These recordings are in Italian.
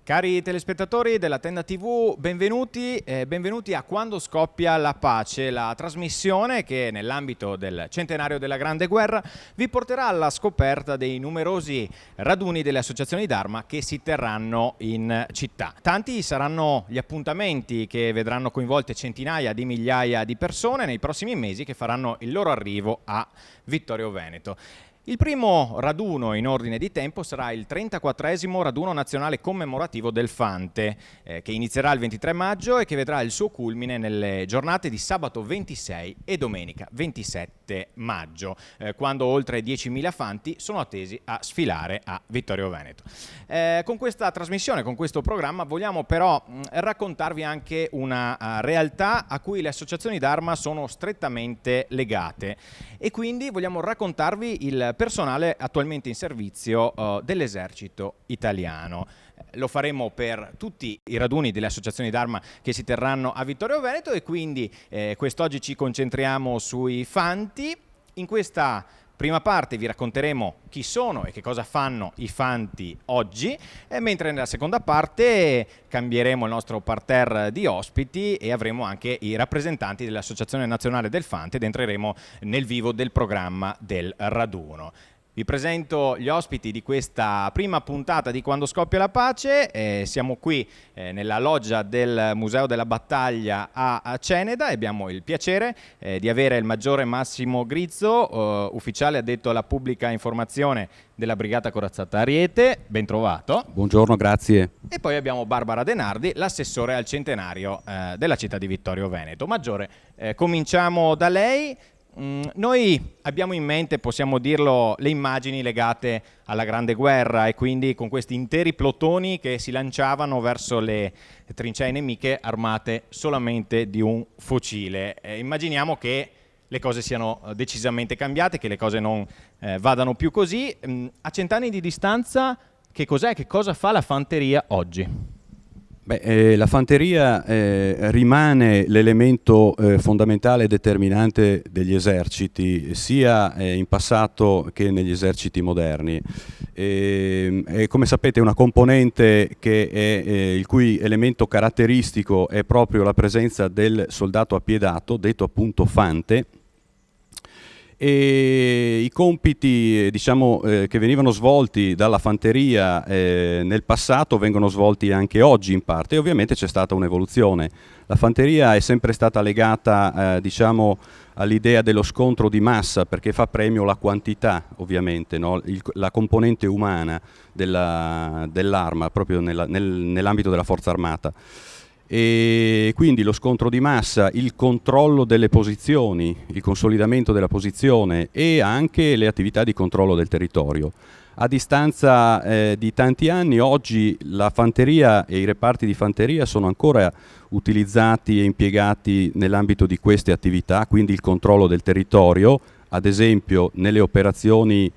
Cari telespettatori della Tenda TV, benvenuti a Quando scoppia la pace, la trasmissione che nell'ambito del centenario della Grande Guerra vi porterà alla scoperta dei numerosi raduni delle associazioni d'arma che si terranno in città. Tanti saranno gli appuntamenti che vedranno coinvolte centinaia di migliaia di persone nei prossimi mesi che faranno il loro arrivo a Vittorio Veneto. Il primo raduno in ordine di tempo sarà il 34esimo raduno nazionale commemorativo del Fante, che inizierà il 23 maggio e che vedrà il suo culmine nelle giornate di sabato 26 e domenica 27 maggio, quando oltre 10.000 fanti sono attesi a sfilare a Vittorio Veneto. Con questa trasmissione, con questo programma, vogliamo però raccontarvi anche una realtà a cui le associazioni d'arma sono strettamente legate e quindi vogliamo raccontarvi il personale attualmente in servizio dell'esercito italiano. Lo faremo per tutti i raduni delle associazioni d'arma che si terranno a Vittorio Veneto e quindi quest'oggi ci concentriamo sui fanti. In questa prima parte vi racconteremo chi sono e che cosa fanno i fanti oggi, mentre nella seconda parte cambieremo il nostro parterre di ospiti e avremo anche i rappresentanti dell'Associazione Nazionale del Fante ed entreremo nel vivo del programma del raduno. Vi presento gli ospiti di questa prima puntata di Quando scoppia la pace. Siamo qui nella loggia del Museo della Battaglia a Ceneda e abbiamo il piacere di avere il maggiore Massimo Grizzo, ufficiale addetto alla pubblica informazione della Brigata Corazzata Ariete. Ben trovato. Buongiorno, grazie. E poi abbiamo Barbara Denardi, l'assessore al centenario della città di Vittorio Veneto. Maggiore, cominciamo da lei. Noi abbiamo in mente, possiamo dirlo, le immagini legate alla Grande Guerra e quindi con questi interi plotoni che si lanciavano verso le trincee nemiche armate solamente di un fucile. Immaginiamo che le cose siano decisamente cambiate, che le cose non vadano più così. A 100 anni di distanza, che cos'è? Che cosa fa la fanteria oggi? La fanteria rimane l'elemento fondamentale e determinante degli eserciti, sia in passato che negli eserciti moderni. Come sapete, è una componente che il cui elemento caratteristico è proprio la presenza del soldato appiedato, detto appunto fante, e i compiti che venivano svolti dalla fanteria nel passato vengono svolti anche oggi in parte e ovviamente c'è stata un'evoluzione. La fanteria è sempre stata legata all'idea dello scontro di massa perché fa premio la quantità, ovviamente, no? La componente umana dell'arma proprio nell'ambito della forza armata. E quindi lo scontro di massa, il controllo delle posizioni, il consolidamento della posizione e anche le attività di controllo del territorio. A distanza di tanti anni, oggi la fanteria e i reparti di fanteria sono ancora utilizzati e impiegati nell'ambito di queste attività, quindi il controllo del territorio, ad esempio nelle operazioni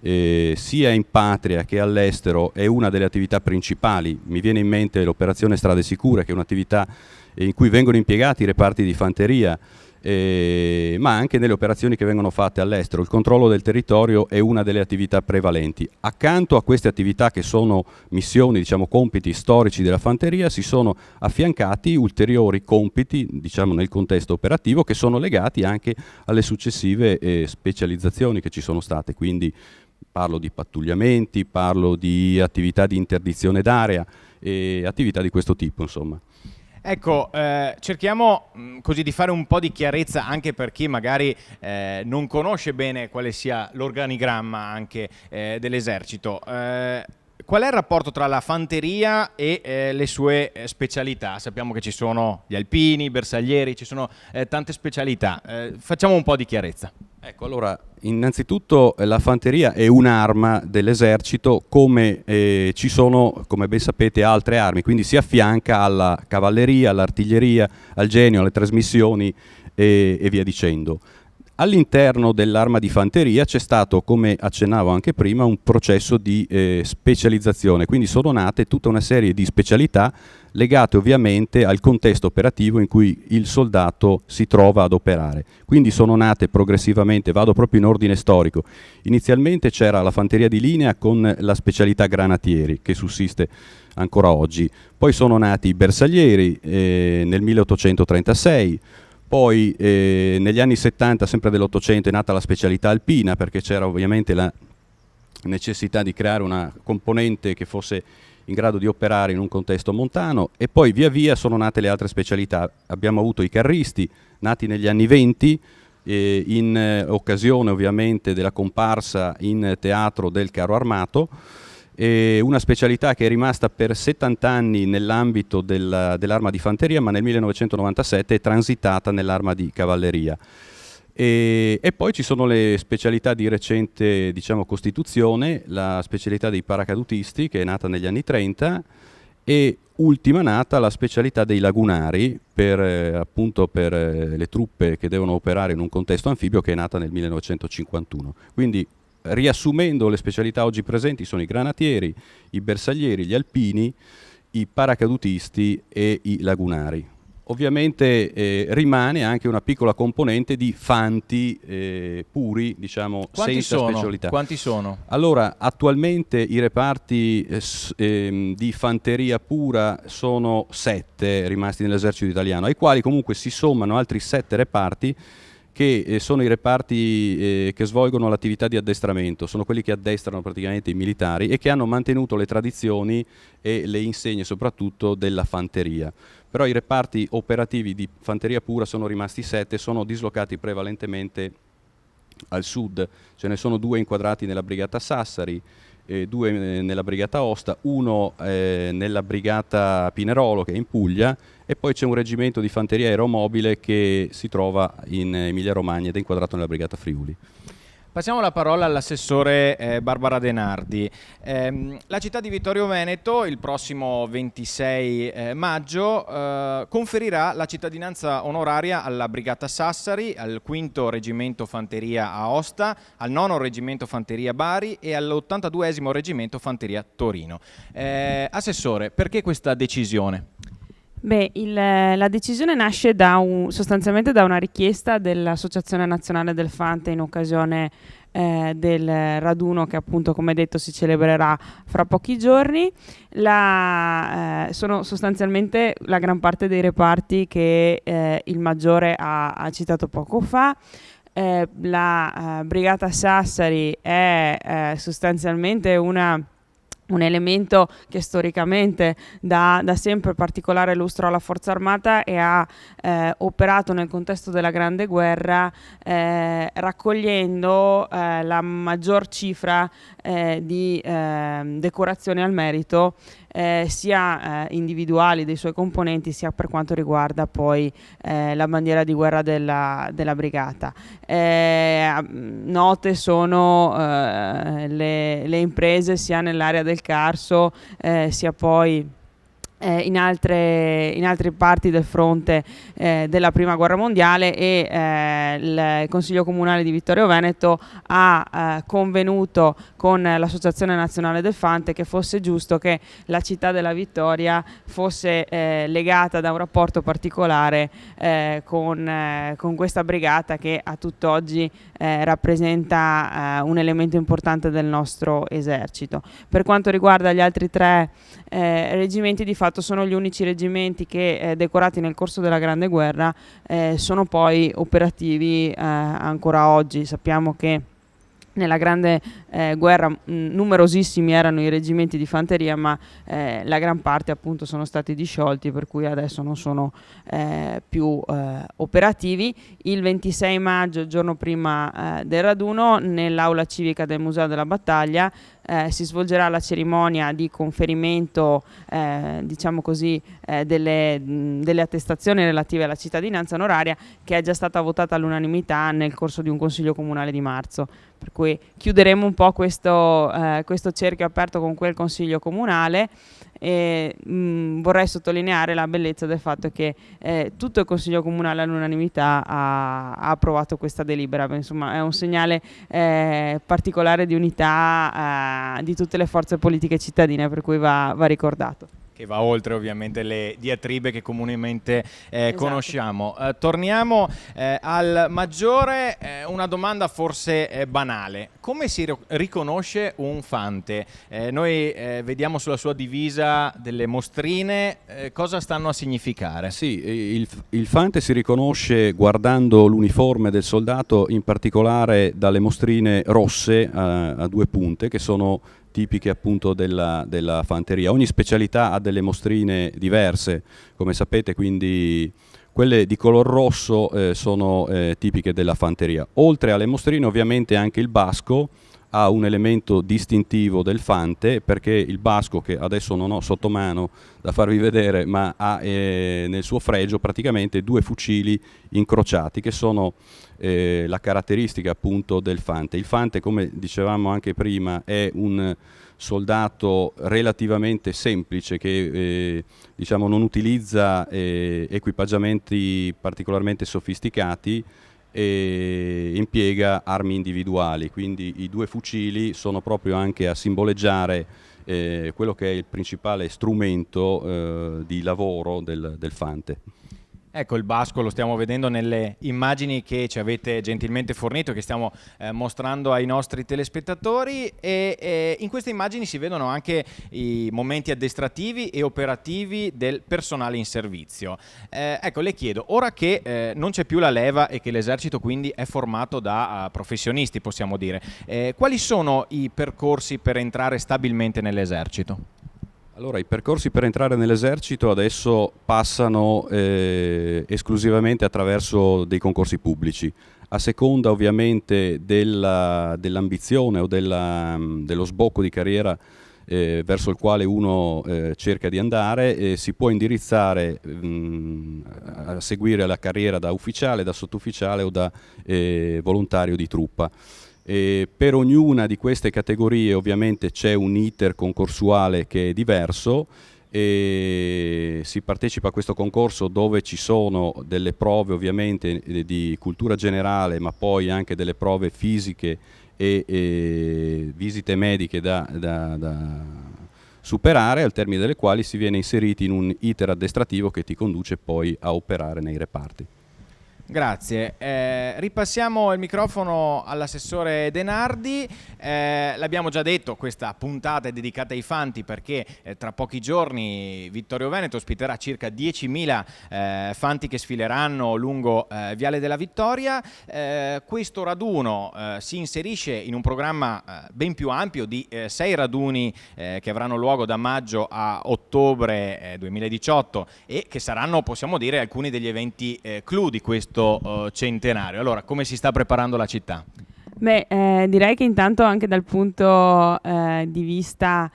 sia in patria che all'estero è una delle attività principali. Mi viene in mente l'operazione Strade Sicure, che è un'attività in cui vengono impiegati i reparti di fanteria, ma anche nelle operazioni che vengono fatte all'estero. Il controllo del territorio è una delle attività prevalenti. Accanto a queste attività che sono missioni, compiti storici della fanteria, si sono affiancati ulteriori compiti, nel contesto operativo, che sono legati anche alle successive specializzazioni che ci sono state. Quindi parlo di pattugliamenti, parlo di attività di interdizione d'area e attività di questo tipo, insomma. Ecco, cerchiamo così di fare un po' di chiarezza anche per chi magari non conosce bene quale sia l'organigramma anche dell'esercito. Qual è il rapporto tra la fanteria e le sue specialità? Sappiamo che ci sono gli alpini, i bersaglieri, ci sono tante specialità. Facciamo un po' di chiarezza. Ecco, allora, innanzitutto la fanteria è un'arma dell'esercito come ci sono, come ben sapete, altre armi, quindi si affianca alla cavalleria, all'artiglieria, al genio, alle trasmissioni e via dicendo. All'interno dell'arma di fanteria c'è stato, come accennavo anche prima, un processo di specializzazione, quindi sono nate tutta una serie di specialità legate ovviamente al contesto operativo in cui il soldato si trova ad operare. Quindi sono nate progressivamente, vado proprio in ordine storico. Inizialmente c'era la fanteria di linea con la specialità granatieri, che sussiste ancora oggi. Poi sono nati i bersaglieri nel 1836, poi negli anni 70, sempre dell'Ottocento, è nata la specialità alpina, perché c'era ovviamente la necessità di creare una componente che fosse in grado di operare in un contesto montano, e poi via via sono nate le altre specialità. Abbiamo avuto i carristi, nati negli anni 20, in occasione ovviamente della comparsa in teatro del carro armato, una specialità che è rimasta per 70 anni nell'ambito dell'arma di fanteria, ma nel 1997 è transitata nell'arma di cavalleria. E poi ci sono le specialità di recente, diciamo, costituzione, la specialità dei paracadutisti, che è nata negli anni 30, e ultima nata la specialità dei lagunari appunto per le truppe che devono operare in un contesto anfibio, che è nata nel 1951. Quindi, riassumendo, le specialità oggi presenti sono i granatieri, i bersaglieri, gli alpini, i paracadutisti e i lagunari. Ovviamente rimane anche una piccola componente di fanti puri, diciamo, senza specialità. Quanti sono? Allora, attualmente i reparti di fanteria pura sono 7 rimasti nell'esercito italiano, ai quali comunque si sommano altri 7 reparti che sono i reparti che svolgono l'attività di addestramento, sono quelli che addestrano praticamente i militari e che hanno mantenuto le tradizioni e le insegne soprattutto della fanteria. Però i reparti operativi di fanteria pura sono rimasti 7, sono dislocati prevalentemente al sud. Ce ne sono 2 inquadrati nella brigata Sassari, 2 nella brigata Osta, 1 nella brigata Pinerolo, che è in Puglia, e poi c'è un reggimento di fanteria aeromobile che si trova in Emilia Romagna ed è inquadrato nella brigata Friuli. Passiamo la parola all'assessore Barbara Denardi. La città di Vittorio Veneto il prossimo 26 maggio conferirà la cittadinanza onoraria alla Brigata Sassari, al 5° Reggimento Fanteria Aosta, al 9° Reggimento Fanteria Bari e all'82° Reggimento Fanteria Torino. Assessore, perché questa decisione? Beh, la decisione nasce sostanzialmente da una richiesta dell'Associazione Nazionale del Fante in occasione del raduno che, appunto, come detto, si celebrerà fra pochi giorni. Sono sostanzialmente la gran parte dei reparti che il Maggiore ha citato poco fa. La Brigata Sassari è sostanzialmente un elemento che storicamente dà sempre particolare lustro alla Forza Armata e ha operato nel contesto della Grande Guerra, raccogliendo la maggior cifra di decorazioni al merito, sia individuali dei suoi componenti, sia per quanto riguarda poi la bandiera di guerra della brigata. Note sono le imprese sia nell'area del Carso sia poi in altre parti del fronte della Prima Guerra Mondiale, e il Consiglio Comunale di Vittorio Veneto ha convenuto con l'Associazione Nazionale del Fante che fosse giusto che la città della Vittoria fosse legata da un rapporto particolare con questa brigata che a tutt'oggi rappresenta un elemento importante del nostro esercito. Per quanto riguarda gli altri 3 reggimenti, di fatto sono gli unici reggimenti che decorati nel corso della Grande Guerra sono poi operativi ancora oggi. Sappiamo che nella Grande Guerra numerosissimi erano i reggimenti di fanteria, ma la gran parte, appunto, sono stati disciolti, per cui adesso non sono più operativi. Il 26 maggio, il giorno prima del raduno, nell'aula civica del Museo della Battaglia si svolgerà la cerimonia di conferimento, diciamo così, delle attestazioni relative alla cittadinanza onoraria, che è già stata votata all'unanimità nel corso di un consiglio comunale di marzo. Per cui chiuderemo un po' questo cerchio aperto con quel consiglio comunale, e vorrei sottolineare la bellezza del fatto che tutto il consiglio comunale all'unanimità ha approvato questa delibera. Insomma, è un segnale particolare di unità di tutte le forze politiche cittadine, per cui va ricordato. che va oltre ovviamente le diatribe che comunemente Esatto. conosciamo. Torniamo al Maggiore, una domanda forse banale. Come si riconosce un fante? Noi vediamo sulla sua divisa delle mostrine, cosa stanno a significare? Sì, il fante si riconosce guardando l'uniforme del soldato, in particolare dalle mostrine rosse a due punte, che sono tipiche appunto della fanteria. Ogni specialità ha delle mostrine diverse, come sapete, quindi quelle di color rosso sono tipiche della fanteria. Oltre alle mostrine, ovviamente anche il basco ha un elemento distintivo del fante, perché il basco, che adesso non ho sotto mano da farvi vedere, ma ha nel suo fregio praticamente due fucili incrociati, che sono la caratteristica appunto del fante. Il fante, come dicevamo anche prima, è un soldato relativamente semplice che diciamo non utilizza equipaggiamenti particolarmente sofisticati e impiega armi individuali, quindi i due fucili sono proprio anche a simboleggiare quello che è il principale strumento di lavoro del fante. Ecco, il basco lo stiamo vedendo nelle immagini che ci avete gentilmente fornito, che stiamo mostrando ai nostri telespettatori, e in queste immagini si vedono anche i momenti addestrativi e operativi del personale in servizio. Ecco, le chiedo, ora che non c'è più la leva e che l'esercito quindi è formato da professionisti, possiamo dire, quali sono i percorsi per entrare stabilmente nell'esercito? Allora, i percorsi per entrare nell'esercito adesso passano esclusivamente attraverso dei concorsi pubblici, a seconda ovviamente dell'ambizione o dello sbocco di carriera verso il quale uno cerca di andare, si può indirizzare a seguire la carriera da ufficiale, da sottufficiale o da volontario di truppa. Per ognuna di queste categorie ovviamente c'è un iter concorsuale che è diverso e si partecipa a questo concorso dove ci sono delle prove ovviamente di cultura generale, ma poi anche delle prove fisiche e visite mediche da superare, al termine delle quali si viene inseriti in un iter addestrativo che ti conduce poi a operare nei reparti. Grazie. Ripassiamo il microfono all'assessore Denardi. L'abbiamo già detto, questa puntata è dedicata ai fanti perché tra pochi giorni Vittorio Veneto ospiterà circa 10.000 fanti che sfileranno lungo Viale della Vittoria. Questo raduno si inserisce in un programma ben più ampio di 6 raduni che avranno luogo da maggio a ottobre 2018 e che saranno, possiamo dire, alcuni degli eventi clou di questo centenario. Allora, come si sta preparando la città? Beh, direi che intanto anche dal punto di vista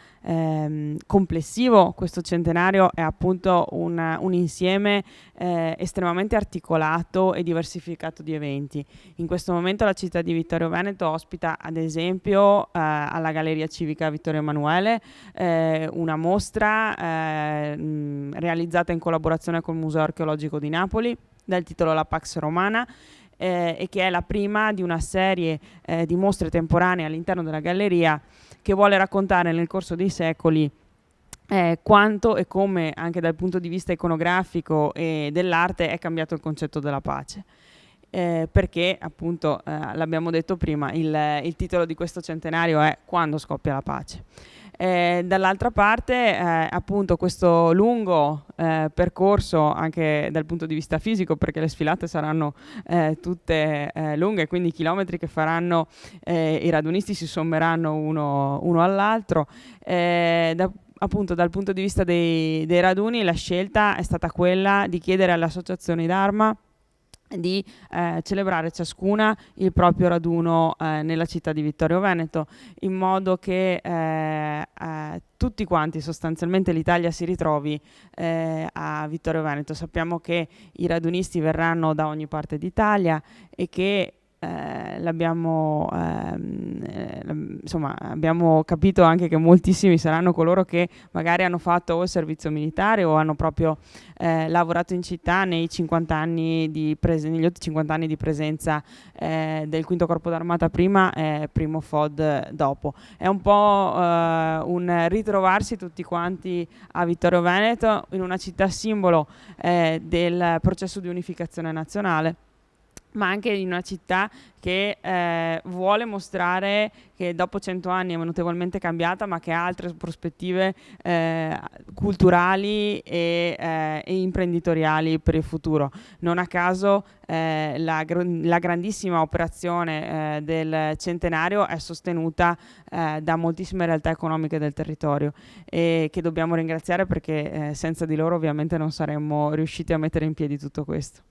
complessivo questo centenario è appunto un insieme estremamente articolato e diversificato di eventi. In questo momento la città di Vittorio Veneto ospita ad esempio alla Galleria Civica Vittorio Emanuele una mostra realizzata in collaborazione col Museo Archeologico di Napoli dal titolo La Pax Romana, e che è la prima di una serie di mostre temporanee all'interno della galleria che vuole raccontare nel corso dei secoli quanto e come anche dal punto di vista iconografico e dell'arte è cambiato il concetto della pace. Perché appunto l'abbiamo detto prima, il titolo di questo centenario è Quando scoppia la pace. Dall'altra parte appunto questo lungo percorso anche dal punto di vista fisico, perché le sfilate saranno tutte lunghe, quindi i chilometri che faranno i radunisti si sommeranno uno all'altro. Appunto dal punto di vista dei raduni la scelta è stata quella di chiedere alle associazioni d'arma di celebrare ciascuna il proprio raduno nella città di Vittorio Veneto, in modo che tutti quanti, sostanzialmente l'Italia, si ritrovi a Vittorio Veneto. Sappiamo che i radunisti verranno da ogni parte d'Italia e che abbiamo capito anche che moltissimi saranno coloro che magari hanno fatto o il servizio militare o hanno proprio lavorato in città nei 50 anni negli oltre 50 anni di presenza del Quinto Corpo d'Armata prima e Primo FOD dopo. È un po' un ritrovarsi tutti quanti a Vittorio Veneto, in una città simbolo del processo di unificazione nazionale, ma anche in una città che vuole mostrare che dopo 100 anni è notevolmente cambiata, ma che ha altre prospettive culturali e imprenditoriali per il futuro. Non a caso la grandissima operazione del centenario è sostenuta da moltissime realtà economiche del territorio, e che dobbiamo ringraziare, perché senza di loro ovviamente non saremmo riusciti a mettere in piedi tutto questo.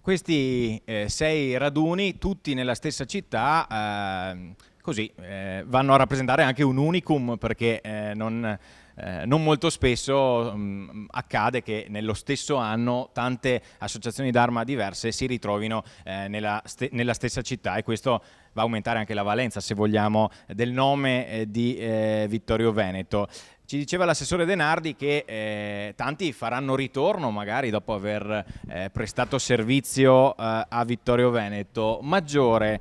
Questi 6 raduni, tutti nella stessa città, vanno a rappresentare anche un unicum, perché non molto spesso accade che nello stesso anno tante associazioni d'arma diverse si ritrovino nella stessa città, e questo va a aumentare anche la valenza, se vogliamo, del nome di Vittorio Veneto. Ci diceva l'assessore De Nardi che tanti faranno ritorno magari dopo aver prestato servizio a Vittorio Veneto. Maggiore,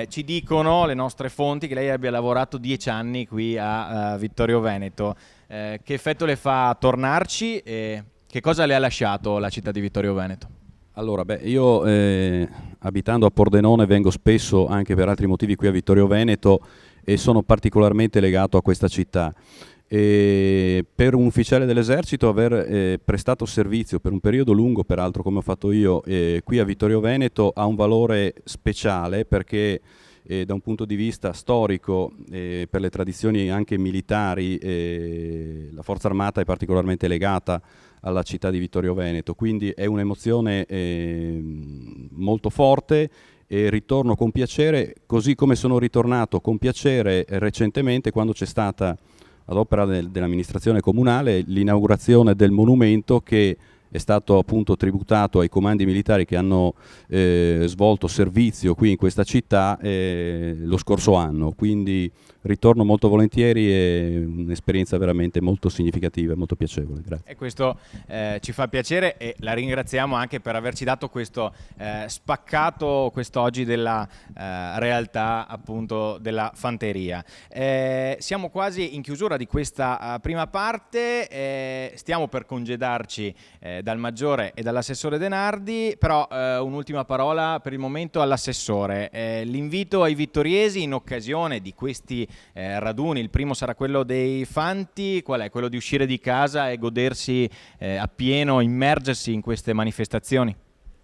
ci dicono le nostre fonti che lei abbia lavorato 10 anni qui a Vittorio Veneto. Che effetto le fa tornarci e che cosa le ha lasciato la città di Vittorio Veneto? Allora, io abitando a Pordenone vengo spesso, anche per altri motivi, qui a Vittorio Veneto, e sono particolarmente legato a questa città. E per un ufficiale dell'esercito aver prestato servizio per un periodo lungo, peraltro come ho fatto io, qui a Vittorio Veneto, ha un valore speciale, perché da un punto di vista storico, per le tradizioni anche militari, la forza armata è particolarmente legata alla città di Vittorio Veneto, quindi è un'emozione molto forte, e ritorno con piacere, così come sono ritornato con piacere recentemente quando c'è stata, ad opera dell'amministrazione comunale, l'inaugurazione del monumento che è stato appunto tributato ai comandi militari che hanno svolto servizio qui in questa città lo scorso anno. Quindi ritorno molto volentieri, è un'esperienza veramente molto significativa e molto piacevole. Grazie. E questo ci fa piacere, e la ringraziamo anche per averci dato questo spaccato quest'oggi della realtà appunto della fanteria. Siamo quasi in chiusura di questa prima parte, stiamo per congedarci dal Maggiore e dall'assessore De Nardi, però un'ultima parola per il momento all'assessore. L'invito ai vittoriesi in occasione di questi raduni, il primo sarà quello dei Fanti, qual è? Quello di uscire di casa e godersi appieno, immergersi in queste manifestazioni?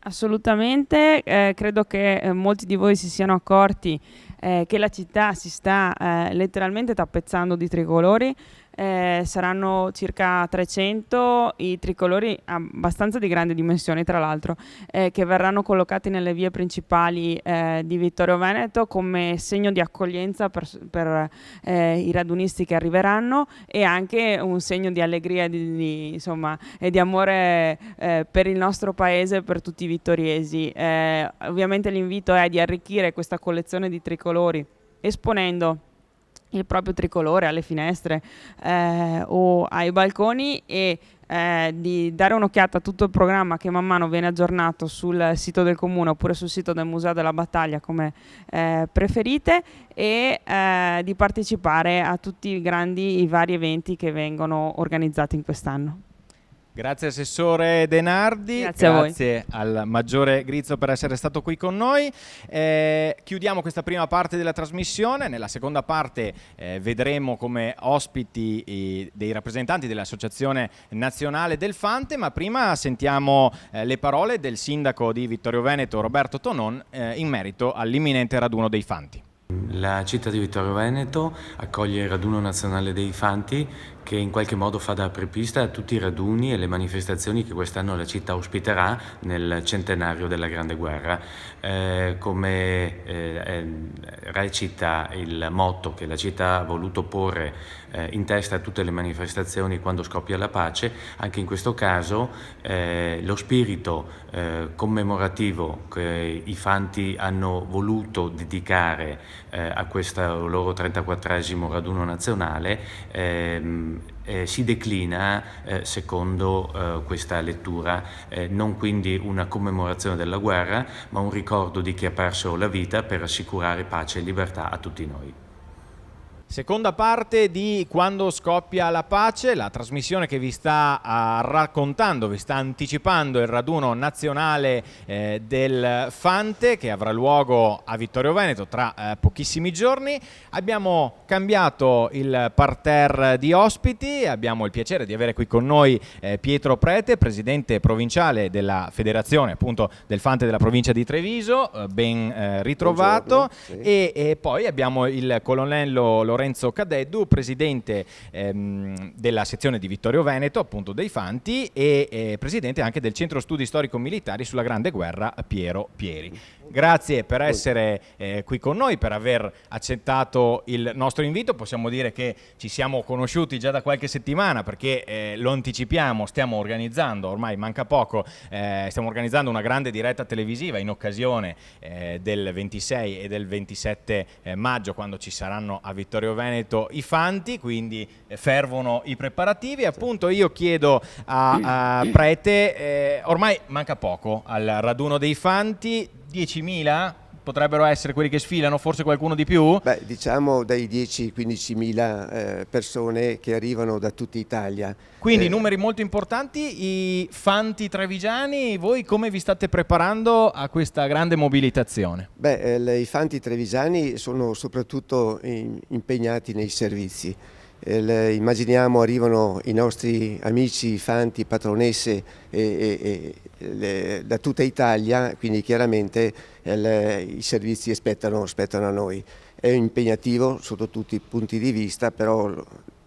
Assolutamente, credo che molti di voi si siano accorti che la città si sta letteralmente tappezzando di tricolori. Saranno circa 300 i tricolori abbastanza di grandi dimensioni, tra l'altro, che verranno collocati nelle vie principali di Vittorio Veneto come segno di accoglienza per i radunisti che arriveranno, e anche un segno di allegria insomma, e di amore per il nostro paese, per tutti i vittoriesi. Ovviamente l'invito è di arricchire questa collezione di tricolori esponendo il proprio tricolore alle finestre o ai balconi, e di dare un'occhiata a tutto il programma che man mano viene aggiornato sul sito del comune oppure sul sito del Museo della Battaglia, come preferite, e di partecipare a tutti i vari eventi che vengono organizzati in quest'anno. Grazie Assessore De Nardi, grazie al Maggiore Grizzo per essere stato qui con noi. Chiudiamo questa prima parte della trasmissione. Nella seconda parte vedremo come ospiti dei rappresentanti dell'Associazione Nazionale del Fante, ma prima sentiamo le parole del sindaco di Vittorio Veneto, Roberto Tonon, in merito all'imminente raduno dei Fanti. La città di Vittorio Veneto accoglie il raduno nazionale dei Fanti, che in qualche modo fa da apripista a tutti i raduni e le manifestazioni che quest'anno la città ospiterà nel centenario della Grande Guerra. Come recita il motto che la città ha voluto porre in testa a tutte le manifestazioni quando scoppia la pace, anche in questo caso lo spirito commemorativo che i fanti hanno voluto dedicare a questo loro 34esimo raduno nazionale si declina secondo questa lettura, non quindi una commemorazione della guerra, ma un ricordo di chi ha perso la vita per assicurare pace e libertà a tutti noi. Seconda parte di Quando scoppia la pace, la trasmissione che vi sta raccontando, vi sta anticipando il raduno nazionale del Fante che avrà luogo a Vittorio Veneto tra pochissimi giorni. Abbiamo cambiato il parterre di ospiti, abbiamo il piacere di avere qui con noi Pietro Prete, presidente provinciale della federazione appunto del Fante della provincia di Treviso, ben ritrovato. Sì. E poi abbiamo il colonnello Lorenzo Cadeddu, presidente della sezione di Vittorio Veneto, appunto dei Fanti, e presidente anche del Centro Studi Storico-Militari sulla Grande Guerra Piero Pieri. Grazie per essere qui con noi, per aver accettato il nostro invito. Possiamo dire che ci siamo conosciuti già da qualche settimana perché lo anticipiamo, stiamo organizzando, ormai manca poco, stiamo organizzando una grande diretta televisiva in occasione del 26 e del 27 maggio, quando ci saranno a Vittorio Veneto i Fanti, quindi fervono i preparativi. Appunto io chiedo a Prete, ormai manca poco al raduno dei Fanti, 10.000 potrebbero essere quelli che sfilano, forse qualcuno di più? Beh, diciamo dai 10-15.000 persone che arrivano da tutta Italia. Quindi numeri molto importanti. I Fanti trevigiani, voi come vi state preparando a questa grande mobilitazione? Beh, i Fanti trevigiani sono soprattutto impegnati nei servizi. Immaginiamo arrivano i nostri amici Fanti, patronesse da tutta Italia, quindi chiaramente i servizi spettano a noi. È impegnativo sotto tutti i punti di vista, però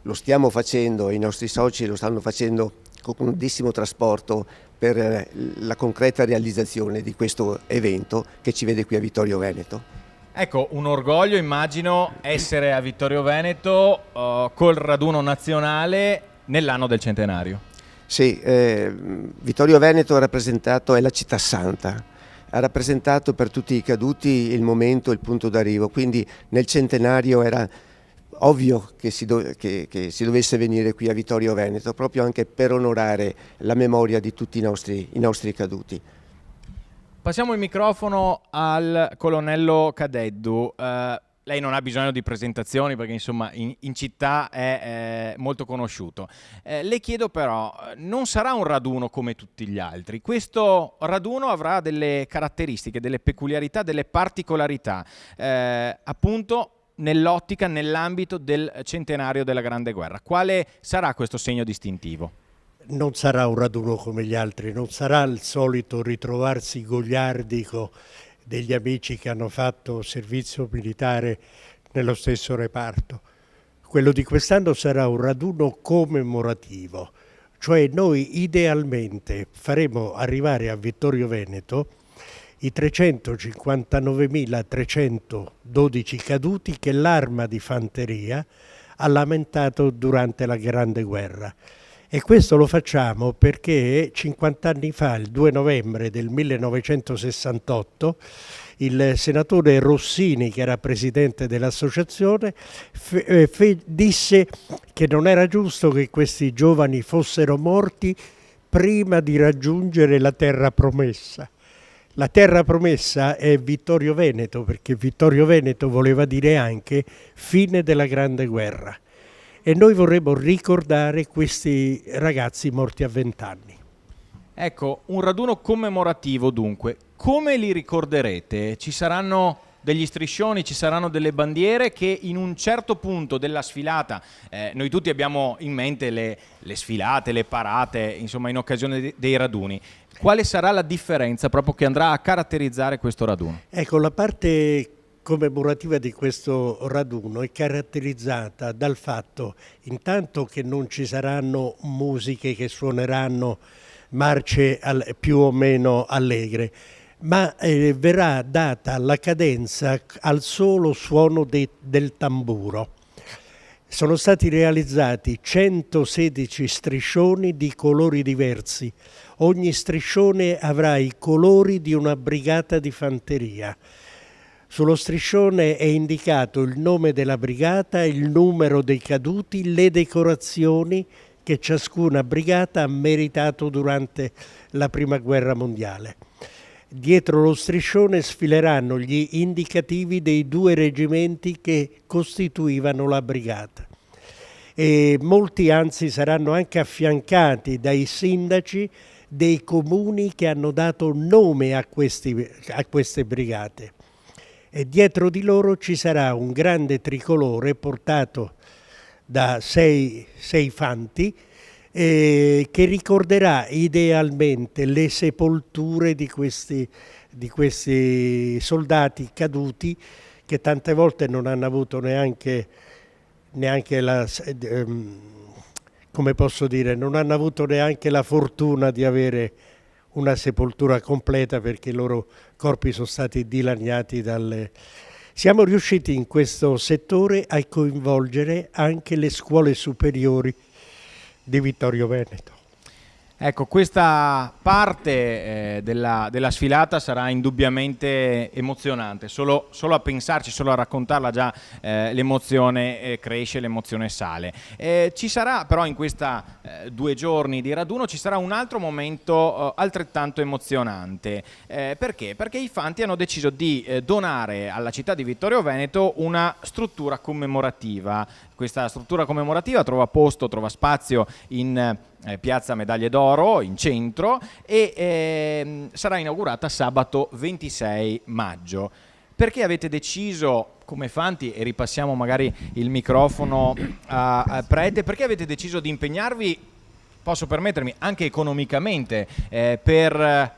lo stiamo facendo, i nostri soci lo stanno facendo con grandissimo trasporto per la concreta realizzazione di questo evento che ci vede qui a Vittorio Veneto. Ecco, un orgoglio immagino essere a Vittorio Veneto col raduno nazionale nell'anno del centenario. Sì, Vittorio Veneto è la città santa, ha rappresentato per tutti i caduti il momento, il punto d'arrivo, quindi nel centenario era ovvio che si dovesse venire qui a Vittorio Veneto, proprio anche per onorare la memoria di tutti i nostri caduti. Passiamo il microfono al colonnello Cadeddu. Lei non ha bisogno di presentazioni perché insomma in città è molto conosciuto. Le chiedo però, non sarà un raduno come tutti gli altri. Questo raduno avrà delle caratteristiche, delle peculiarità, delle particolarità, appunto nell'ottica, nell'ambito del centenario della Grande Guerra. Quale sarà questo segno distintivo? Non sarà un raduno come gli altri, non sarà il solito ritrovarsi goliardico degli amici che hanno fatto servizio militare nello stesso reparto. Quello di quest'anno sarà un raduno commemorativo, cioè noi idealmente faremo arrivare a Vittorio Veneto i 359.312 caduti che l'arma di fanteria ha lamentato durante la Grande Guerra. E questo lo facciamo perché 50 anni fa, il 2 novembre del 1968, il senatore Rossini, che era presidente dell'associazione, disse che non era giusto che questi giovani fossero morti prima di raggiungere la terra promessa. La terra promessa è Vittorio Veneto, perché Vittorio Veneto voleva dire anche fine della Grande Guerra. E noi vorremmo ricordare questi ragazzi morti a 20 anni. Ecco, un raduno commemorativo dunque. Come li ricorderete? Ci saranno degli striscioni, ci saranno delle bandiere che in un certo punto della sfilata, noi tutti abbiamo in mente le sfilate, le parate, insomma in occasione dei raduni. Quale sarà la differenza proprio che andrà a caratterizzare questo raduno? Ecco, la parte commemorativa di questo raduno è caratterizzata dal fatto intanto che non ci saranno musiche che suoneranno marce più o meno allegre, ma verrà data la cadenza al solo suono del tamburo. Sono stati realizzati 116 striscioni di colori diversi. Ogni striscione avrà i colori di una brigata di fanteria. Sullo striscione è indicato il nome della brigata, il numero dei caduti, le decorazioni che ciascuna brigata ha meritato durante la Prima Guerra Mondiale. Dietro lo striscione sfileranno gli indicativi dei 2 reggimenti che costituivano la brigata. E molti anzi saranno anche affiancati dai sindaci dei comuni che hanno dato nome a queste brigate. E dietro di loro ci sarà un grande tricolore portato da 6 fanti che ricorderà idealmente le sepolture di questi soldati caduti che tante volte non hanno avuto neanche la, come posso dire, non hanno avuto neanche la fortuna di avere una sepoltura completa perché i loro corpi sono stati dilaniati dalle... Siamo riusciti in questo settore a coinvolgere anche le scuole superiori di Vittorio Veneto. Ecco, questa parte della sfilata sarà indubbiamente emozionante, solo a pensarci, solo a raccontarla già l'emozione cresce, l'emozione sale. Ci sarà però in questa 2 giorni di raduno ci sarà un altro momento altrettanto emozionante. Perché? Perché i fanti hanno deciso di donare alla città di Vittorio Veneto una struttura commemorativa. Questa struttura commemorativa trova spazio in Piazza Medaglie d'Oro, in centro, e sarà inaugurata sabato 26 maggio. Perché avete deciso, come fanti, e ripassiamo magari il microfono a Prete, perché avete deciso di impegnarvi, posso permettermi, anche economicamente, per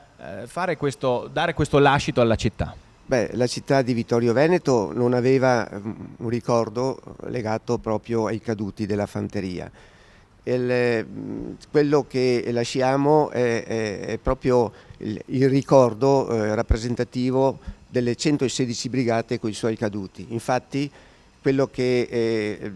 dare questo lascito alla città? Beh, la città di Vittorio Veneto non aveva un ricordo legato proprio ai caduti della fanteria. Quello che lasciamo è proprio il ricordo rappresentativo delle 116 brigate con i suoi caduti. Infatti quello che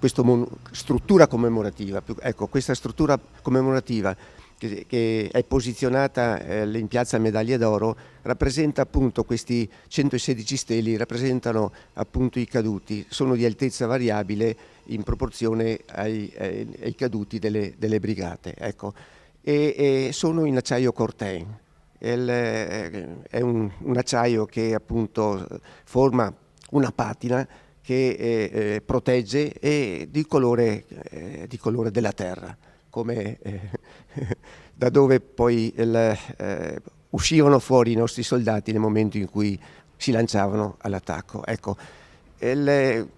questa struttura commemorativa, questa struttura commemorativa che è posizionata in Piazza Medaglie d'Oro rappresenta appunto questi 116 steli, rappresentano appunto i caduti, sono di altezza variabile in proporzione ai caduti delle brigate, ecco. E sono in acciaio Corten, è un acciaio che appunto forma una patina che protegge e di colore della terra, come da dove poi uscivano fuori i nostri soldati nel momento in cui si lanciavano all'attacco. Ecco,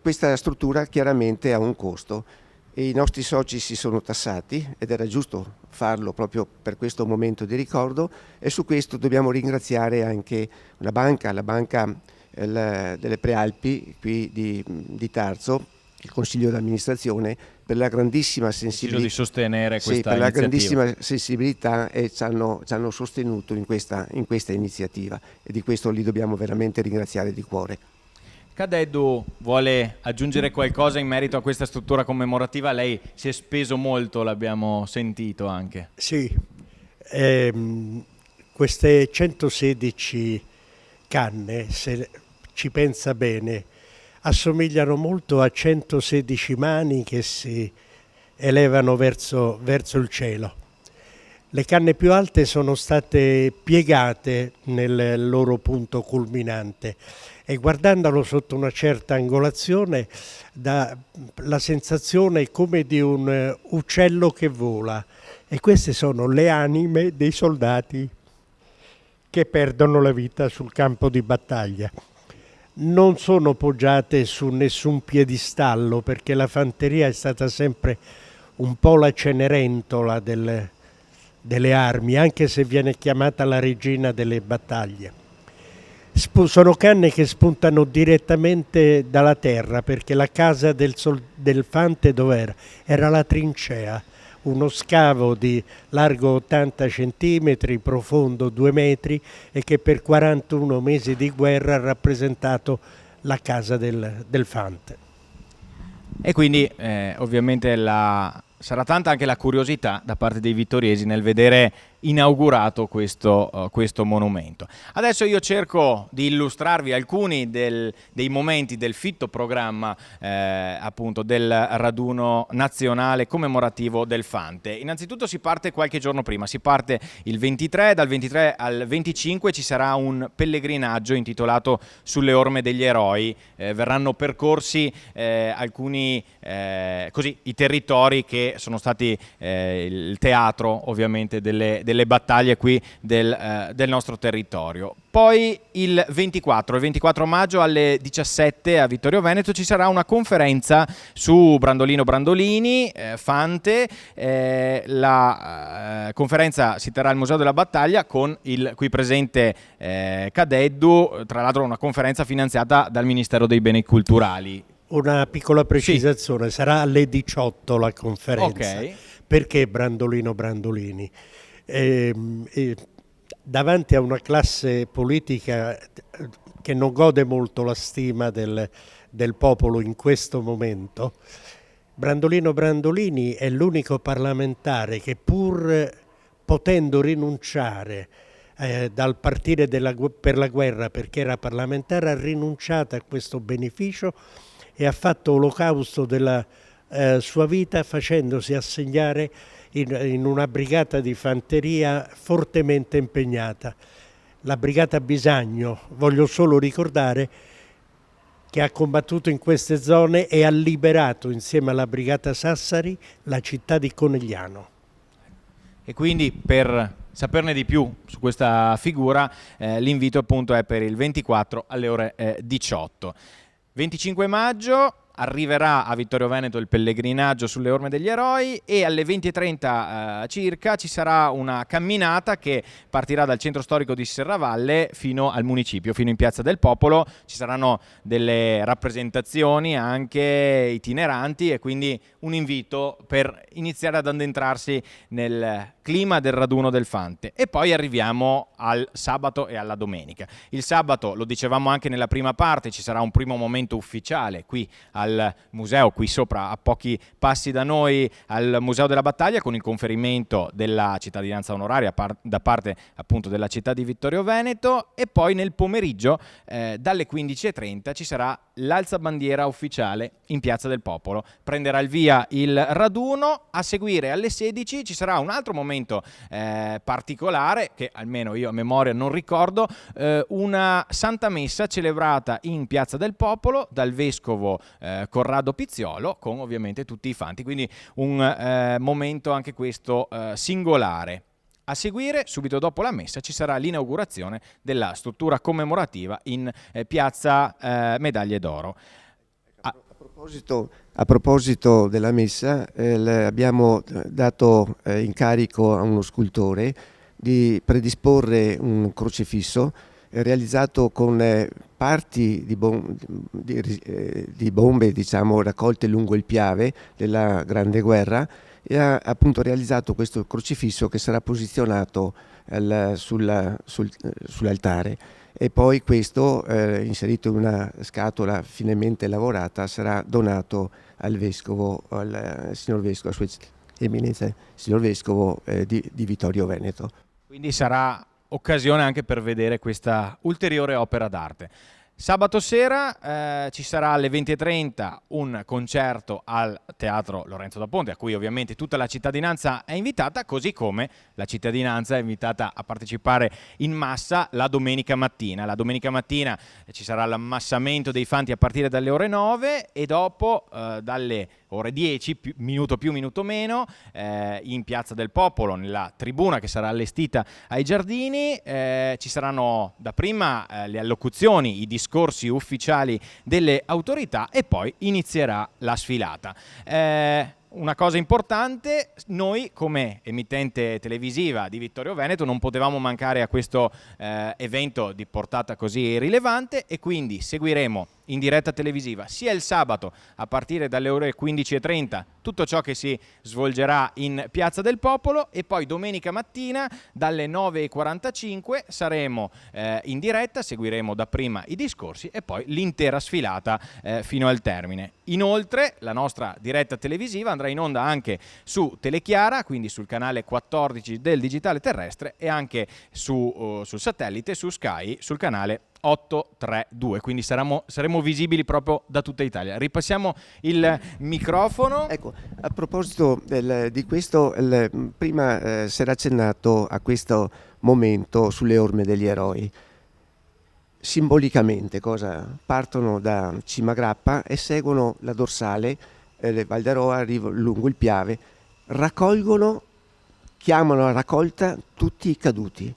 questa struttura chiaramente ha un costo e i nostri soci si sono tassati ed era giusto farlo proprio per questo momento di ricordo, e su questo dobbiamo ringraziare anche la banca delle Prealpi qui di Tarzo, il consiglio d'amministrazione, per la grandissima sensibilità di sostenere questa per la iniziativa. grandissima sensibilità, e ci hanno sostenuto in questa iniziativa, e di questo li dobbiamo veramente ringraziare di cuore. Cadeddu vuole aggiungere qualcosa in merito a questa struttura commemorativa? Lei si è speso molto, l'abbiamo sentito anche. Sì, queste 116 canne, se ci pensa bene, assomigliano molto a 116 mani che si elevano verso il cielo. Le canne più alte sono state piegate nel loro punto culminante e guardandolo sotto una certa angolazione dà la sensazione come di un uccello che vola, e queste sono le anime dei soldati che perdono la vita sul campo di battaglia. Non sono poggiate su nessun piedistallo, perché la fanteria è stata sempre un po' la Cenerentola delle armi, anche se viene chiamata la regina delle battaglie. Sono canne che spuntano direttamente dalla terra, perché la casa del Fante dov'era? Era la trincea, uno scavo di largo 80 centimetri, profondo 2 metri, e che per 41 mesi di guerra ha rappresentato la casa del Fante. E quindi ovviamente sarà tanta anche la curiosità da parte dei vittoriesi nel vedere inaugurato questo monumento. Adesso io cerco di illustrarvi alcuni dei momenti del fitto programma appunto del raduno nazionale commemorativo del Fante. Innanzitutto si parte qualche giorno prima, si parte il 23, dal 23 al 25 ci sarà un pellegrinaggio intitolato Sulle orme degli eroi, verranno percorsi alcuni i territori che sono stati il teatro ovviamente delle battaglie qui del nostro territorio. Poi il 24 maggio alle 17 a Vittorio Veneto ci sarà una conferenza su Brandolino Brandolini, Fante. La conferenza si terrà al Museo della Battaglia con il qui presente Cadeddu, tra l'altro una conferenza finanziata dal Ministero dei Beni Culturali. Una piccola precisazione, sì. Sarà alle 18 la conferenza. Okay. Perché Brandolino Brandolini? Davanti a una classe politica che non gode molto la stima del popolo in questo momento, Brandolino Brandolini è l'unico parlamentare che, pur potendo rinunciare dal partire per la guerra perché era parlamentare, ha rinunciato a questo beneficio e ha fatto olocausto della sua vita facendosi assegnare in una brigata di fanteria fortemente impegnata, la brigata Bisagno. Voglio solo ricordare che ha combattuto in queste zone e ha liberato insieme alla brigata Sassari la città di Conegliano. E quindi per saperne di più su questa figura l'invito appunto è per il 24 alle ore 18. 25 maggio arriverà a Vittorio Veneto il pellegrinaggio sulle orme degli eroi e alle 20:30 circa ci sarà una camminata che partirà dal centro storico di Serravalle fino al municipio, fino in Piazza del Popolo. Ci saranno delle rappresentazioni anche itineranti e quindi un invito per iniziare ad addentrarsi nel clima del raduno del Fante. E poi arriviamo al sabato e alla domenica. Il sabato, lo dicevamo anche nella prima parte, ci sarà un primo momento ufficiale qui al museo, qui sopra a pochi passi da noi, al Museo della Battaglia, con il conferimento della cittadinanza onoraria da parte appunto della città di Vittorio Veneto. E poi nel pomeriggio dalle 15:30 ci sarà l'alzabandiera ufficiale in Piazza del Popolo. Prenderà il via il raduno. A seguire alle 16 ci sarà un altro momento particolare che almeno io a memoria non ricordo, una Santa Messa celebrata in Piazza del Popolo dal vescovo Corrado Pizziolo con ovviamente tutti i fanti, quindi un momento anche questo singolare. A seguire, subito dopo la messa, ci sarà l'inaugurazione della struttura commemorativa in Piazza Medaglie d'Oro. A proposito della messa, abbiamo dato incarico a uno scultore di predisporre un crocifisso realizzato con parti di bombe, diciamo, raccolte lungo il Piave della Grande Guerra, e ha appunto realizzato questo crocifisso che sarà posizionato sull'altare. E poi questo, inserito in una scatola finemente lavorata, sarà donato al vescovo, al signor vescovo, a sua eminenza, signor vescovo di Vittorio Veneto. Quindi sarà occasione anche per vedere questa ulteriore opera d'arte. Sabato sera ci sarà alle 20:30 un concerto al Teatro Lorenzo da Ponte, a cui ovviamente tutta la cittadinanza è invitata, così come la cittadinanza è invitata a partecipare in massa la domenica mattina. La domenica mattina ci sarà l'ammassamento dei fanti a partire dalle ore 9 e dopo dalle ore 10, minuto più, minuto meno, in Piazza del Popolo, nella tribuna che sarà allestita ai giardini, ci saranno dapprima le allocuzioni, i discorsi ufficiali delle autorità e poi inizierà la sfilata. una cosa importante, noi come emittente televisiva di Vittorio Veneto non potevamo mancare a questo evento di portata così rilevante, e quindi seguiremo in diretta televisiva sia il sabato a partire dalle ore 15:30 tutto ciò che si svolgerà in Piazza del Popolo, e poi domenica mattina dalle 9:45 saremo in diretta, seguiremo dapprima i discorsi e poi l'intera sfilata fino al termine. Inoltre la nostra diretta televisiva andrà in onda anche su Telechiara, quindi sul canale 14 del digitale terrestre, e anche sul satellite, su Sky, sul canale 832, quindi saremo visibili proprio da tutta Italia. Ripassiamo il microfono. Ecco, a proposito di questo, prima si era accennato a questo momento sulle orme degli eroi. Simbolicamente partono da Cimagrappa e seguono la dorsale Val d'Aroa, lungo il Piave, chiamano a raccolta tutti i caduti.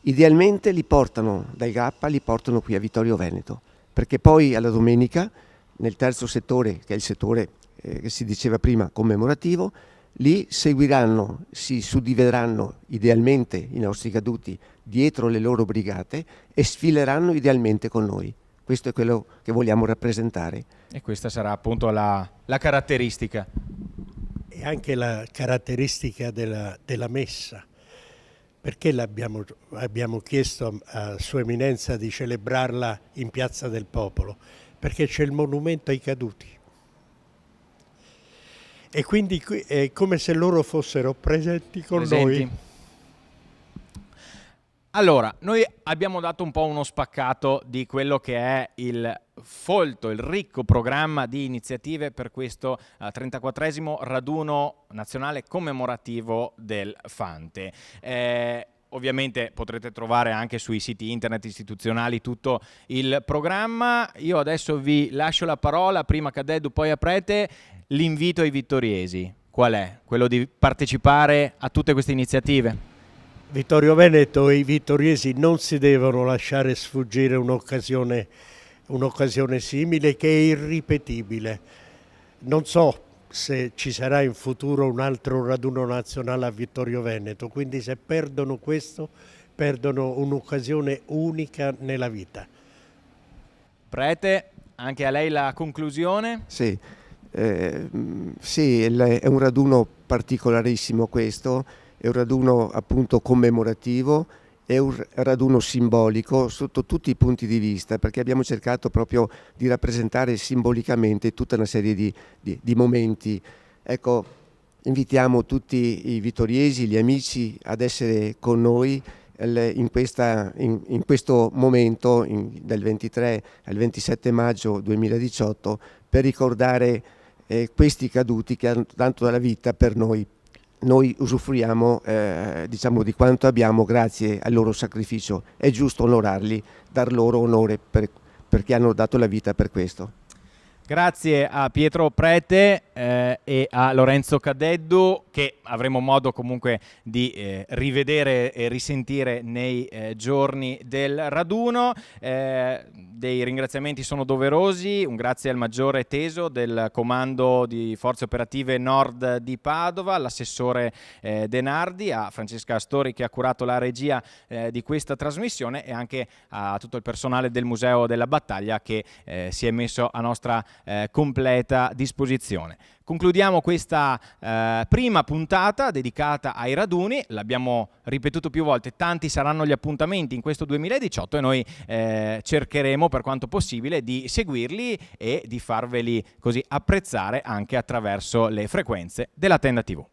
Idealmente li portano dal Grappa, li portano qui a Vittorio Veneto, perché poi alla domenica, nel terzo settore, che è il settore che si diceva prima commemorativo, lì seguiranno, si suddivideranno idealmente i nostri caduti dietro le loro brigate e sfileranno idealmente con noi. Questo è quello che vogliamo rappresentare. E questa sarà appunto la caratteristica. E anche la caratteristica della messa. Perché abbiamo chiesto a Sua Eminenza di celebrarla in Piazza del Popolo? Perché c'è il monumento ai caduti. E quindi è come se loro fossero presenti con noi. Allora, noi abbiamo dato un po' uno spaccato di quello che è il folto, il ricco programma di iniziative per questo 34esimo raduno nazionale commemorativo del Fante. Ovviamente potrete trovare anche sui siti internet istituzionali tutto il programma. Io adesso vi lascio la parola, prima Cadeddu, poi a Prete. L'invito ai vittoriesi qual è? Quello di partecipare a tutte queste iniziative? Vittorio Veneto e i vittoriesi non si devono lasciare sfuggire un'occasione simile che è irripetibile. Non so se ci sarà in futuro un altro raduno nazionale a Vittorio Veneto, quindi se perdono questo, perdono un'occasione unica nella vita. Prete, anche a lei la conclusione? Sì, è un raduno particolarissimo questo, è un raduno appunto commemorativo, è un raduno simbolico sotto tutti i punti di vista, perché abbiamo cercato proprio di rappresentare simbolicamente tutta una serie di momenti. Ecco, invitiamo tutti i vittoriesi, gli amici ad essere con noi in questo momento dal 23 al 27 maggio 2018 per ricordare questi caduti che hanno dato la vita per noi. Noi usufruiamo di quanto abbiamo grazie al loro sacrificio. È giusto onorarli, dar loro onore perché hanno dato la vita per questo. Grazie a Pietro Prete e a Lorenzo Cadeddu, che avremo modo comunque di rivedere e risentire nei giorni del raduno. Dei ringraziamenti sono doverosi, un grazie al maggiore Teso del Comando di Forze Operative Nord di Padova, all'assessore Denardi, a Francesca Astori che ha curato la regia di questa trasmissione, e anche a tutto il personale del Museo della Battaglia che si è messo a nostra completa disposizione. Concludiamo questa prima puntata dedicata ai raduni. L'abbiamo ripetuto più volte, tanti saranno gli appuntamenti in questo 2018 e noi cercheremo per quanto possibile di seguirli e di farveli così apprezzare anche attraverso le frequenze della Tenda TV.